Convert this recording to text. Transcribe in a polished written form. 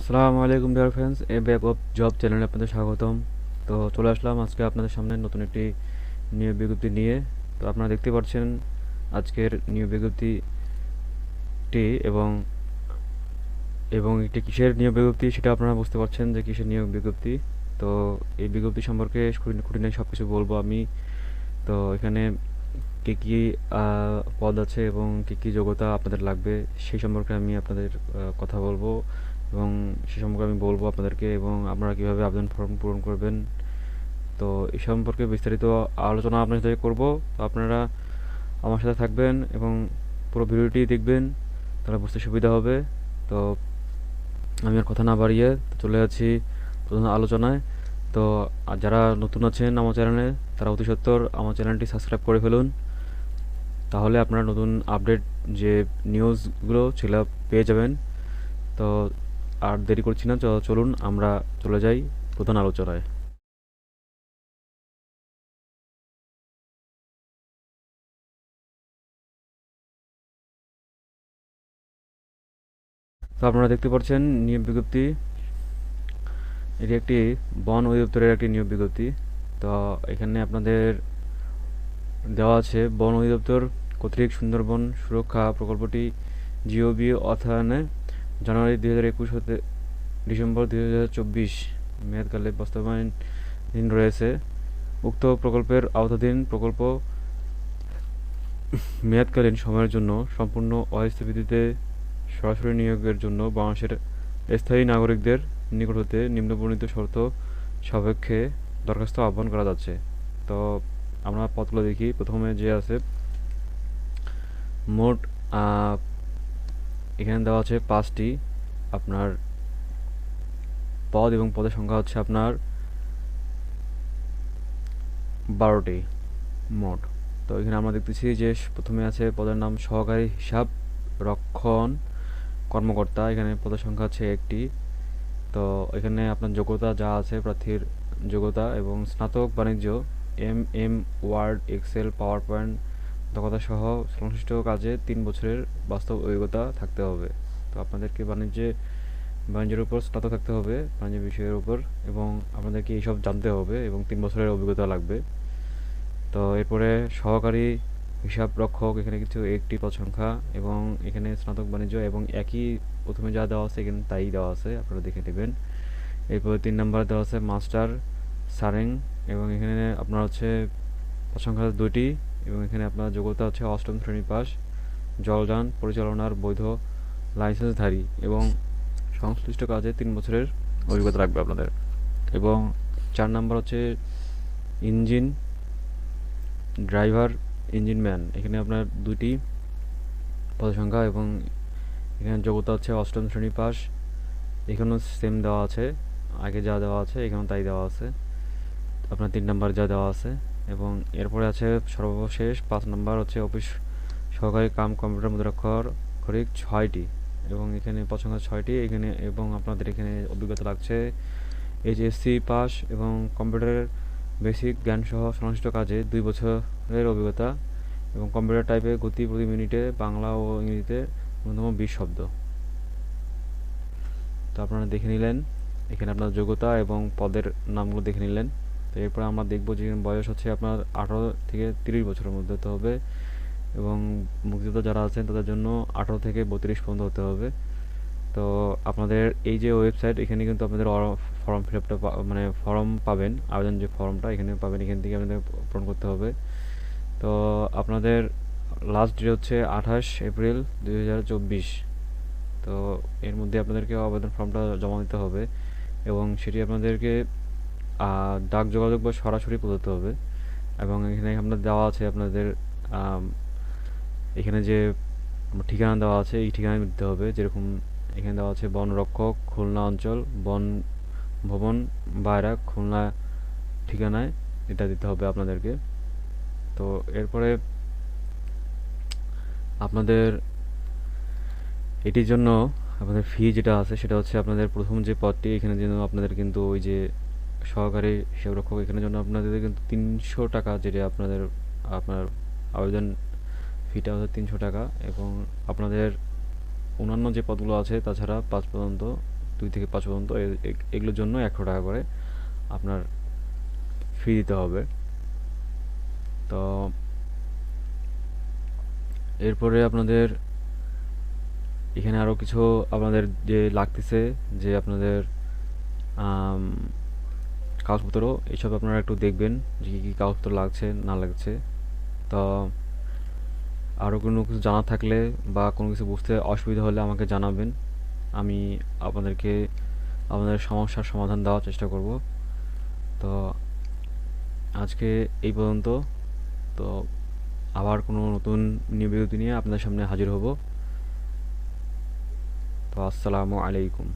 আসসালামু আলাইকুম dear friends, A back of job চ্যানেলে আপনাদের স্বাগতম। তো চলে আসলাম আজকে আপনাদের সামনে নতুন একটি নিয়োগ বিজ্ঞপ্তি নিয়ে। তো আপনারা দেখতে পাচ্ছেন আজকের নিয়োগ বিজ্ঞপ্তিটি এবং এবং এটি কিসের নিয়োগ বিজ্ঞপ্তি সেটা আপনারা বুঝতে পারছেন যে কিসের নিয়োগ বিজ্ঞপ্তি। তো এই বিজ্ঞপ্তি সম্পর্কে খুঁটিনাটি সব কিছু বলবো আমি। তো এখানে কী কী পদ আছে এবং কী কী যোগ্যতা আপনাদের লাগবে সেই সম্পর্কে আমি আপনাদের কথা বলবো এবং সে সম্পর্কে আমি বলবো আপনাদেরকে, এবং আপনারা কীভাবে আবেদন ফর্ম পূরণ করবেন। তো এই সম্পর্কে বিস্তারিত আলোচনা আপনার সাথে করব। তো আপনারা আমার সাথে থাকবেন এবং পুরো ভিডিওটি দেখবেন, তাহলে বুঝতে সুবিধা হবে। তো আমি আর কথা না বাড়িয়ে চলে যাচ্ছি প্রধান আলোচনায়। তো যারা নতুন আছেন আমার চ্যানেলে, তারা অতি সত্বর আমার চ্যানেলটি সাবস্ক্রাইব করে ফেলুন, তাহলে আপনারা নতুন আপডেট যে নিউজগুলো সেগুলো পেয়ে যাবেন। তো আর দেরি করছি না, চলুন আমরা চলে যাই প্রধান আলোচনায়। তো আপনারা দেখতে পাচ্ছেন নিয়োগ বিজ্ঞপ্তি, এটি একটি বন অধিদপ্তরের একটি নিয়োগ বিজ্ঞপ্তি। তো এখানে আপনাদের দেওয়া আছে বন অধিদপ্তর কর্তৃক সুন্দরবন সুরক্ষা প্রকল্পটি জিওবি অর্থায়নে জানুয়ারি 2021 হতে ডিসেম্বর 2024 মেয়াদকালে বাস্তবায়নাধীন রয়েছে। উক্ত প্রকল্পের আওতাধীন প্রকল্প মেয়াদকালীন সময়ের জন্য সম্পূর্ণ অস্থায়ী ভিত্তিতে সরাসরি নিয়োগের জন্য বাংলাদেশের স্থায়ী নাগরিকদের নিকট হতে নিম্নবর্ণিত শর্ত সাপেক্ষে দরখাস্ত আহ্বান করা যাচ্ছে। তো আমরা পদগুলো দেখি। প্রথমে যে আছে মোট এখানে দেওয়া আছে 5টি আপনার পদ, এবং পদের সংখ্যা হচ্ছে আপনার 12টি মোট। তো এখানে আমরা দেখতেছি যে প্রথমে আছে পদের নাম সহকারী হিসাব রক্ষণ কর্মকর্তা, এখানে পদের সংখ্যা হচ্ছে 1টি। তো এখানে আপনার যোগ্যতা যা আছে প্রার্থীর যোগ্যতা এবং স্নাতক বাণিজ্য M Word Excel PowerPoint দক্ষতা সহ সংশ্লিষ্ট কাজে 3 বছরের বাস্তব অভিজ্ঞতা থাকতে হবে। তো আপনাদেরকে বাণিজ্যের উপর স্নাতক থাকতে হবে, বাণিজ্য বিষয়ের উপর, এবং আপনাদেরকে এইসব জানতে হবে এবং 3 বছরের অভিজ্ঞতা লাগবে। তো এরপরে সহকারী হিসাব রক্ষক, এখানে কিছু 1টি পদ সংখ্যা এবং এখানে স্নাতক বাণিজ্য এবং একই প্রথমে যা দেওয়া আছে এখানে তাই দেওয়া আছে, আপনারা দেখে নেবেন। এরপরে 3 নম্বরে দেওয়া আছে মাস্টার সারেং, এবং এখানে আপনার হচ্ছে পদ সংখ্যা 2টি, এবং এখানে আপনার যোগ্যতা হচ্ছে 8ম শ্রেণী পাস, জলযান পরিচালনার বৈধ লাইসেন্সধারী এবং সংশ্লিষ্ট কাজে 3 বছরের অভিজ্ঞতা রাখবে আপনাদের। এবং 4 নম্বর হচ্ছে ইঞ্জিন ড্রাইভার ইঞ্জিনম্যান, এখানে আপনার 2টি পদ সংখ্যা এবং এখানে যোগ্যতা হচ্ছে 8ম শ্রেণী পাস, এখানেও সেম দেওয়া আছে, আগে যা দেওয়া আছে এখানেও তাই দেওয়া আছে, আপনার 3 নম্বর যা দেওয়া আছে। এবং এরপরে আছে সর্বশেষ 5 নম্বর হচ্ছে অফিস সহকারী কাম কম্পিউটার মুদ্রাক্ষরিক 6টি, এবং এখানে পদ সংখ্যা 6টি এখানে, এবং আপনাদের এখানে অভিজ্ঞতা লাগছে এইচএসসি পাস এবং কম্পিউটারের বেসিক জ্ঞান সহ সংশ্লিষ্ট কাজে 2 বছরের অভিজ্ঞতা, এবং কম্পিউটার টাইপে গতি প্রতি মিনিটে বাংলা ও ইংরেজিতে ন্যূনতম 20 শব্দ। তো আপনারা দেখে নিলেন এখানে আপনার যোগ্যতা এবং পদের নামগুলো দেখে নিলেন। তো এরপরে আমরা দেখব যে বয়স হচ্ছে আপনার 18 থেকে 30 বছরের মধ্যে হতে হবে, এবং মুক্তিযোদ্ধা যারা আছেন তাদের জন্য 18 থেকে 32 পর্যন্ত হতে হবে। তো আপনাদের এই যে ওয়েবসাইট, এখানে কিন্তু আপনাদের ফর্ম ফিল আপটা মানে ফর্ম পাবেন, আবেদন যে ফর্মটা এখানে পাবেন, এখান থেকে আপনাদের পূরণ করতে হবে। তো আপনাদের লাস্ট ডেট হচ্ছে 28 এপ্রিল 2024। তো এর মধ্যে আপনাদেরকে আবেদন ফর্মটা জমা দিতে হবে, এবং সেটি আপনাদেরকে ডাক যোগাযোগ বা সরাসরি পৌঁছাতে হবে। এবং এখানে আপনাদের দেওয়া আছে আপনাদের এখানে যে ঠিকানা দেওয়া আছে এই ঠিকানায় দিতে হবে। যেরকম এখানে দেওয়া আছে বন রক্ষক খুলনা অঞ্চল, বন ভবন বায়রা খুলনা ঠিকানায়, এটা দিতে হবে আপনাদেরকে। তো এরপরে আপনাদের এটির জন্য আপনাদের ফি যেটা আছে সেটা হচ্ছে আপনাদের প্রথম যে পদটি, এখানে জন্য আপনাদের কিন্তু ওই যে সহকারী হিসাবরক্ষক, এখানের জন্য আপনাদের কিন্তু 300 টাকা, যেটা আপনার আবেদন ফিটা হচ্ছে 300 টাকা, এবং আপনাদের অন্যান্য যে পদগুলো আছে তাছাড়া 5 পর্যন্ত 2 থেকে 5 পর্যন্ত এগুলোর জন্য 100 টাকা করে আপনার ফি দিতে হবে। তো এরপরে আপনাদের এখানে আরও কিছু আপনাদের যে লাগতেছে, যে আপনাদের কাগজপত্র, এইসব আপনারা একটু দেখবেন যে কী কী কাগজপত্র লাগছে না লাগছে। তো আরও কোনো কিছু জানা থাকলে বা কোনো কিছু বুঝতে অসুবিধা হলে আমাকে জানাবেন, আমি আপনাদেরকে আপনাদের সমস্যার সমাধান দেওয়ার চেষ্টা করব। তো আজকে এই পর্যন্ত। তো আবার কোনো নতুন নিবেদন নিয়ে আপনাদের সামনে হাজির হব। তো আসসালামু আলাইকুম।